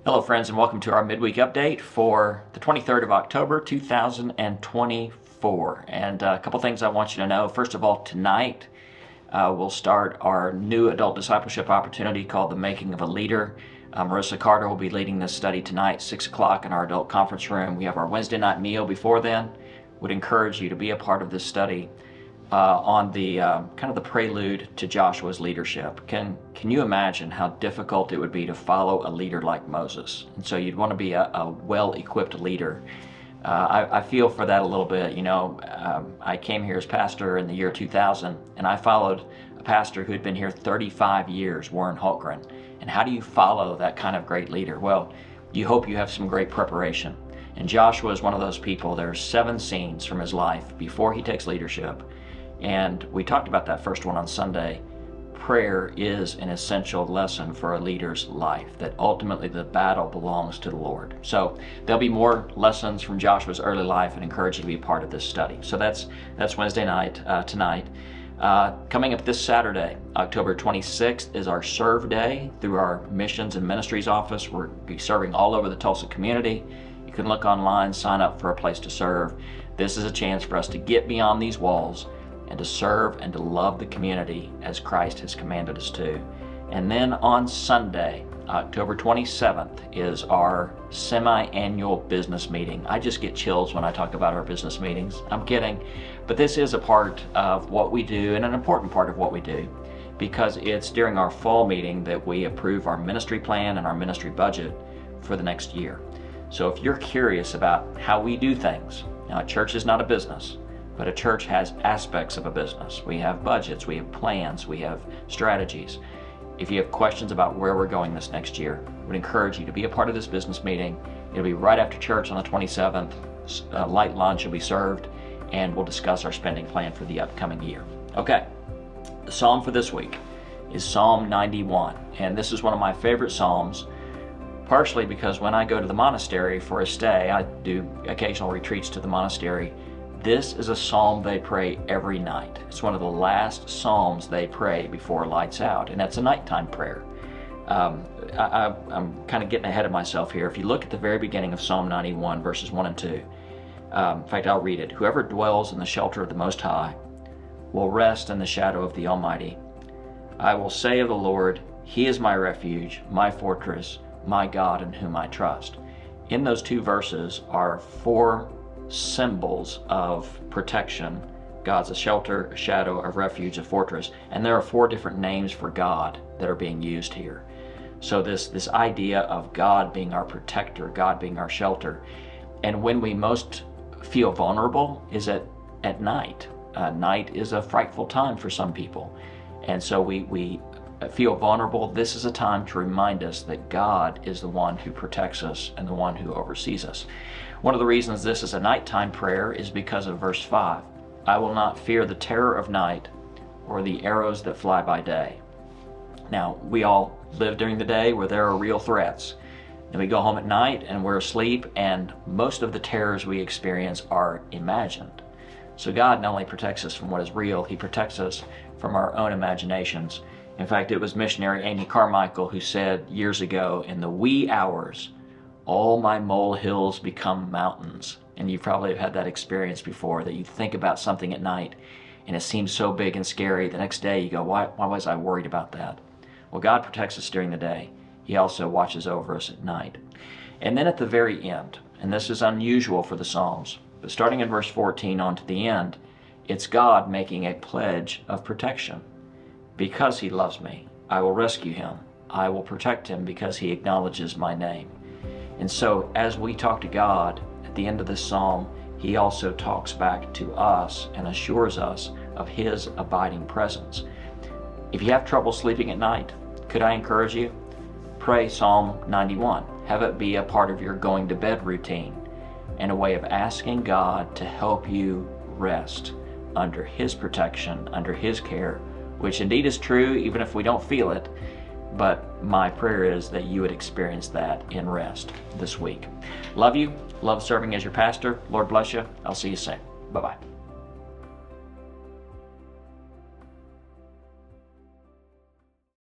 Hello friends, and welcome to our midweek update for the 23rd of October 2024. And a couple things I want you to know. First of all, tonight we'll start our new adult discipleship opportunity called The Making of a Leader. Marissa Carter will be leading this study tonight, 6 o'clock in our adult conference room. We have our Wednesday night meal before then. Would encourage you to be a part of this study on the kind of the prelude to Joshua's leadership. Can you imagine how difficult it would be to follow a leader like Moses? And so you'd want to be a well-equipped leader. I feel for that a little bit. I came here as pastor in the year 2000, and I followed a pastor who had been here 35 years, Warren Holtgren. And how do you follow that kind of great leader? Well, you hope you have some great preparation. And Joshua is one of those people. There are 7 scenes from his life before he takes leadership. And we talked about that first one on Sunday. Prayer is an essential lesson for a leader's life, that ultimately the battle belongs to the Lord. So there'll be more lessons from Joshua's early life, and encourage you to be a part of this study. So that's Wednesday night, tonight. Coming up this Saturday, October 26th, is our Serve Day through our Missions and Ministries office. We're serving all over the Tulsa community. You can look online, sign up for a place to serve. This is a chance for us to get beyond these walls and to serve and to love the community as Christ has commanded us to. And then on Sunday, October 27th, is our semi-annual business meeting. I just get chills when I talk about our business meetings. I'm kidding, but this is a part of what we do, and an important part of what we do, because it's during our fall meeting that we approve our ministry plan and our ministry budget for the next year. So if you're curious about how we do things, now, a church is not a business, but a church has aspects of a business. We have budgets, we have plans, we have strategies. If you have questions about where we're going this next year, I would encourage you to be a part of this business meeting. It'll be right after church on the 27th. Light lunch will be served, and we'll discuss our spending plan for the upcoming year. Okay, the psalm for this week is Psalm 91, and this is one of my favorite psalms, partially because when I go to the monastery for a stay, I do occasional retreats to the monastery. This is a psalm they pray every night. It's one of the last psalms they pray before lights out, and that's a nighttime prayer. I'm kind of getting ahead of myself here. If you look at the very beginning of Psalm 91, verses 1 and 2, in fact, I'll read it. Whoever dwells in the shelter of the Most High will rest in the shadow of the Almighty. I will say of the Lord, He is my refuge, my fortress, my God in whom I trust. In those 2 verses are 4 symbols of protection. God's a shelter, a shadow, a refuge, a fortress, and there are 4 different names for God that are being used here. So this idea of God being our protector, God being our shelter, and when we most feel vulnerable is at night. Night is a frightful time for some people, and so we feel vulnerable. This is a time to remind us that God is the one who protects us and the one who oversees us. One of the reasons this is a nighttime prayer is because of verse 5. I will not fear the terror of night or the arrows that fly by day. Now, we all live during the day where there are real threats. Then we go home at night and we're asleep, and most of the terrors we experience are imagined. So God not only protects us from what is real, He protects us from our own imaginations. In fact, it was missionary Amy Carmichael who said years ago, in the wee hours, all my molehills become mountains. And you probably have had that experience before, that you think about something at night and it seems so big and scary. The next day you go, why was I worried about that? Well, God protects us during the day. He also watches over us at night. And then at the very end, and this is unusual for the Psalms, but starting in verse 14 on to the end, it's God making a pledge of protection. Because He loves me, I will rescue him. I will protect him because he acknowledges my name. And so as we talk to God at the end of this psalm, He also talks back to us and assures us of His abiding presence. If you have trouble sleeping at night, could I encourage you? Pray Psalm 91. Have it be a part of your going to bed routine and a way of asking God to help you rest under His protection, under His care, which indeed is true even if we don't feel it. But my prayer is that you would experience that in rest this week. Love you. Love serving as your pastor. Lord bless you. I'll see you soon. Bye-bye.